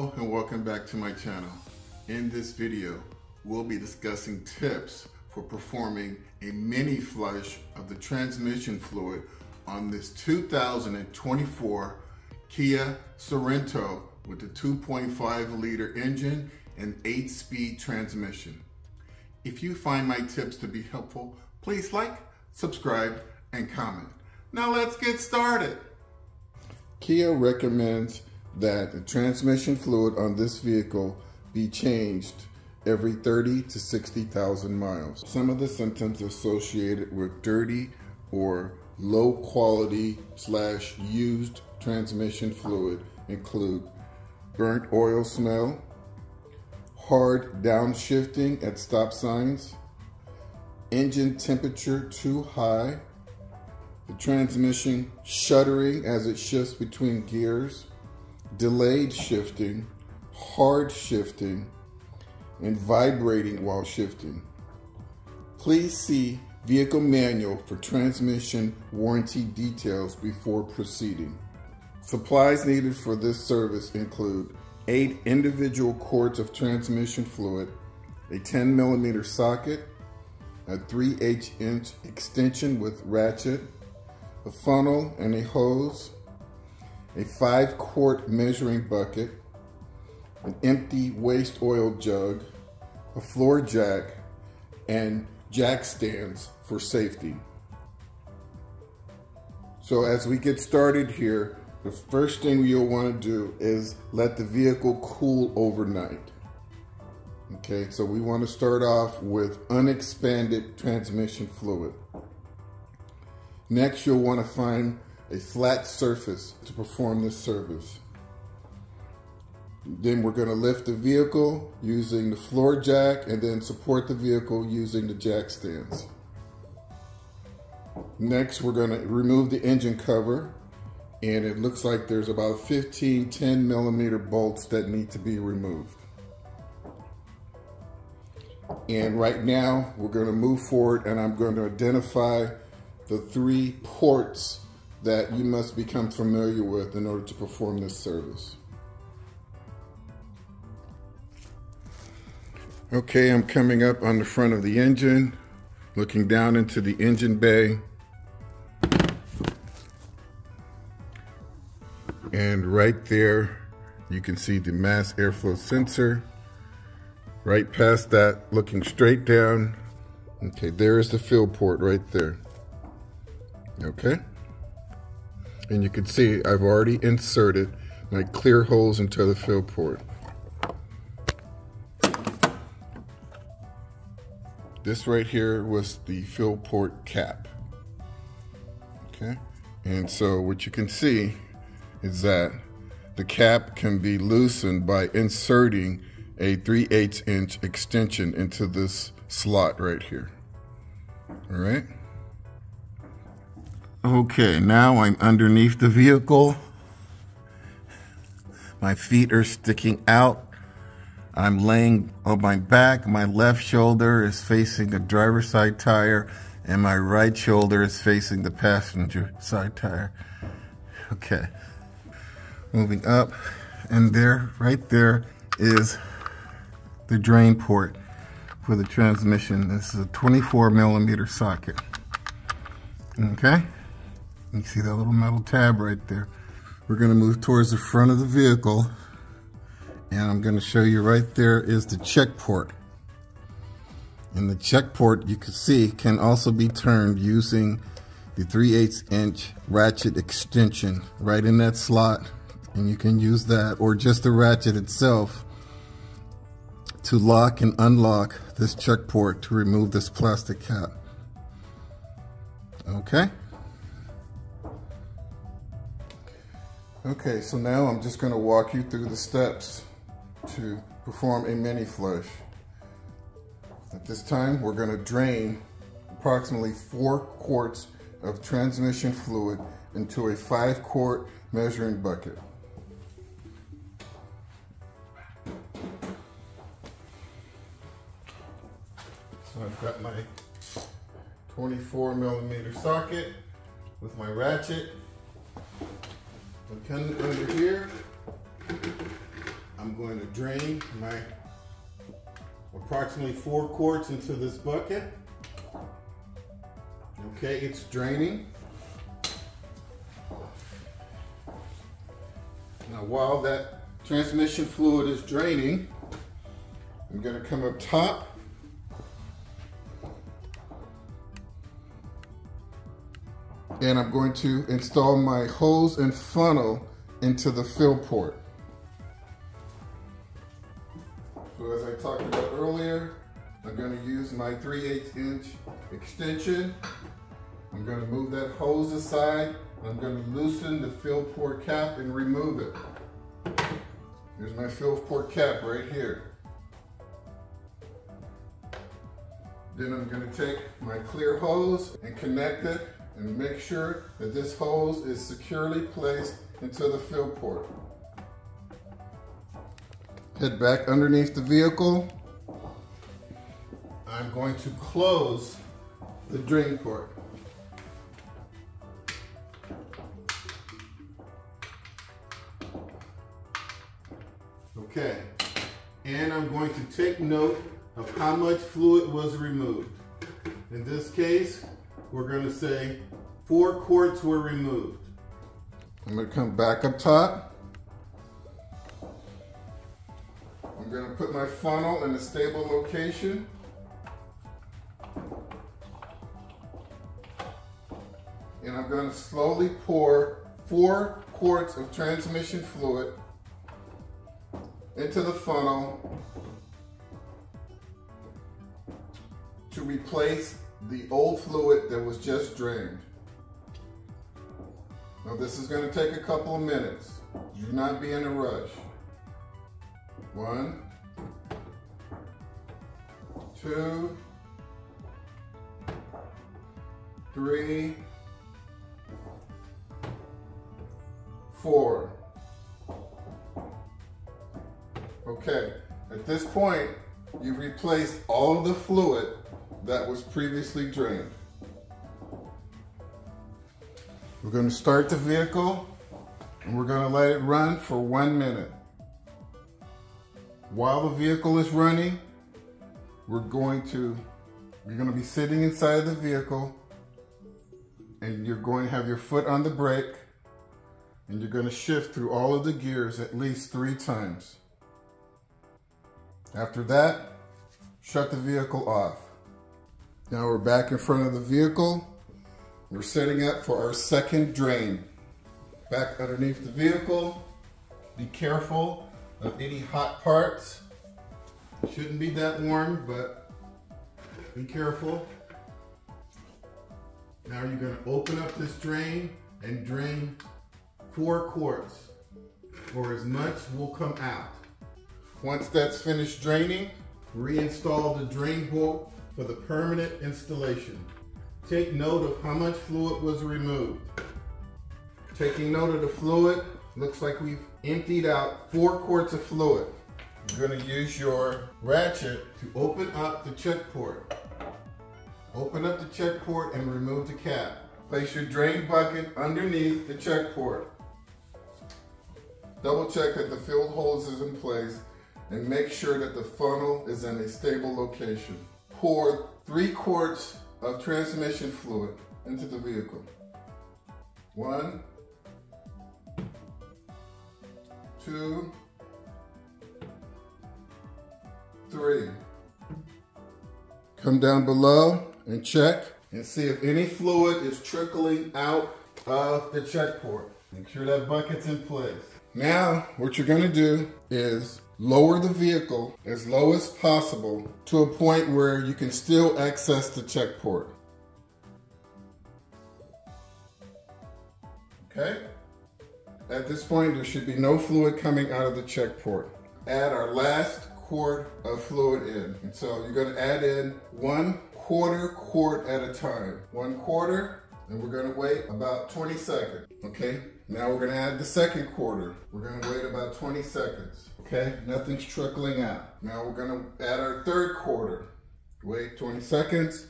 Hello and welcome back to my channel. In this video, we'll be discussing tips for performing a mini flush of the transmission fluid on this 2024 Kia Sorento with the 2.5 liter engine and 8-speed transmission. If you find my tips to be helpful, please like, subscribe, and comment. Now let's get started. Kia recommends that the transmission fluid on this vehicle be changed every 30 to 60,000 miles. Some of the symptoms associated with dirty or low quality / used transmission fluid include burnt oil smell, hard downshifting at stop signs, engine temperature too high, the transmission shuddering as it shifts between gears, delayed shifting, hard shifting, and vibrating while shifting. Please see vehicle manual for transmission warranty details before proceeding. Supplies needed for this service include 8 individual quarts of transmission fluid, a 10mm socket, a 3/8" extension with ratchet, a funnel and a hose, a 5-quart measuring bucket, an empty waste oil jug, a floor jack, and jack stands for safety. So as we get started here, the first thing you'll want to do is let the vehicle cool overnight. Okay, so we want to start off with unexpanded transmission fluid. Next, you'll want to find a flat surface to perform this service. Then we're going to lift the vehicle using the floor jack and then support the vehicle using the jack stands. Next, we're going to remove the engine cover, and it looks like there's about 15 10mm bolts that need to be removed. And right now, we're going to move forward and I'm going to identify the 3 ports that you must become familiar with in order to perform this service. Okay, I'm coming up on the front of the engine, looking down into the engine bay. And right there, you can see the mass airflow sensor. Right past that, looking straight down. Okay, there's the fill port right there. Okay. And you can see I've already inserted my clear holes into the fill port. This right here was the fill port cap. Okay. And so what you can see is that the cap can be loosened by inserting a 3/8" extension into this slot right here. All right. Okay, now I'm underneath the vehicle. My feet are sticking out. I'm laying on my back. My left shoulder is facing the driver's side tire and my right shoulder is facing the passenger side tire. Okay, moving up, and there, right there is the drain port for the transmission. This is a 24mm socket. Okay. You see that little metal tab right there. We're going to move towards the front of the vehicle, and I'm going to show you right there is the check port. And the check port, you can see, can also be turned using the 3/8" ratchet extension right in that slot, and you can use that or just the ratchet itself to lock and unlock this check port to remove this plastic cap. Okay. Okay, so now I'm just going to walk you through the steps to perform a mini flush. At this time, we're going to drain approximately 4 quarts of transmission fluid into a 5-quart measuring bucket. So I've got my 24mm socket with my ratchet. I'm coming under here. I'm I'm going to drain my approximately 4 quarts into this bucket. Okay, it's draining. Now while that transmission fluid is draining, I'm going to come up top and I'm going to install my hose and funnel into the fill port. So as I talked about earlier, I'm going to use my 3/8 inch extension. I'm going to move that hose aside. I'm going to loosen the fill port cap and remove it. Here's my fill port cap right here. Then I'm going to take my clear hose and connect it and make sure that this hose is securely placed into the fill port. Head back underneath the vehicle. I'm going to close the drain port. Okay, and I'm going to take note of how much fluid was removed. In this case, we're going to say 4 quarts were removed. I'm going to come back up top. I'm going to put my funnel in a stable location. And I'm going to slowly pour 4 quarts of transmission fluid into the funnel to replace the old fluid that was just drained. Now this is going to take a couple of minutes. Do not be in a rush. 1, 2, 3, 4. Okay, at this point, you've replaced all of the fluid that was previously drained. We're going to start the vehicle and we're going to let it run for 1 minute. While the vehicle is running, you're going to be sitting inside the vehicle and you're going to have your foot on the brake and you're going to shift through all of the gears at least 3 times. After that, shut the vehicle off. Now we're back in front of the vehicle. We're setting up for our second drain. Back underneath the vehicle. Be careful of any hot parts. Shouldn't be that warm, but be careful. Now you're going to open up this drain and drain 4 quarts, or as much will come out. Once that's finished draining, reinstall the drain bolt for the permanent installation. Take note of how much fluid was removed. Taking note of the fluid, looks like we've emptied out 4 quarts of fluid. You're going to use your ratchet to open up the check port. Open up the check port and remove the cap. Place your drain bucket underneath the check port. Double check that the filled hose is in place and make sure that the funnel is in a stable location. Pour 3 quarts of transmission fluid into the vehicle. 1, 2, 3. Come down below and check and see if any fluid is trickling out of the check port. Make sure that bucket's in place. Now, what you're going to do is lower the vehicle as low as possible to a point where you can still access the check port. Okay? At this point, there should be no fluid coming out of the check port. Add our last quart of fluid in. And so you're going to add in 1/4 quart at a time. 1/4, and we're going to wait about 20 seconds. Okay? Now we're going to add the second quarter. We're going to wait about 20 seconds. Okay? Nothing's trickling out. Now we're going to add our third quarter. Wait 20 seconds.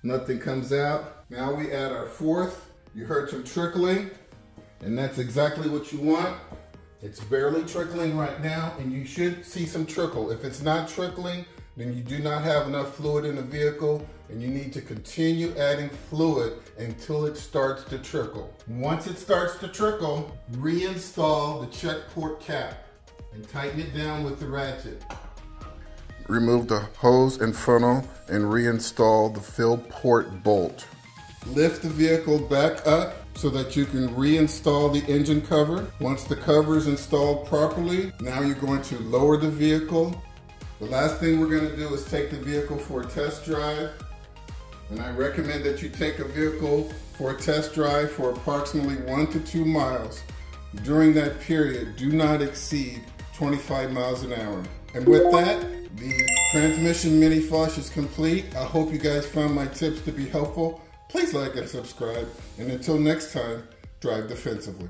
Nothing comes out. Now we add our fourth. You heard some trickling, and that's exactly what you want. It's barely trickling right now, and you should see some trickle. If it's not trickling, then you do not have enough fluid in the vehicle, and you need to continue adding fluid until it starts to trickle. Once it starts to trickle, reinstall the check port cap and tighten it down with the ratchet. Remove the hose and funnel and reinstall the fill port bolt. Lift the vehicle back up so that you can reinstall the engine cover. Once the cover is installed properly, now you're going to lower the vehicle. The last thing we're going to do is take the vehicle for a test drive. And I recommend that you take a vehicle for a test drive for approximately 1 to 2 miles. During that period, do not exceed 25 miles an hour. And with that, the transmission mini flush is complete. I hope you guys found my tips to be helpful. Please like and subscribe. And until next time, drive defensively.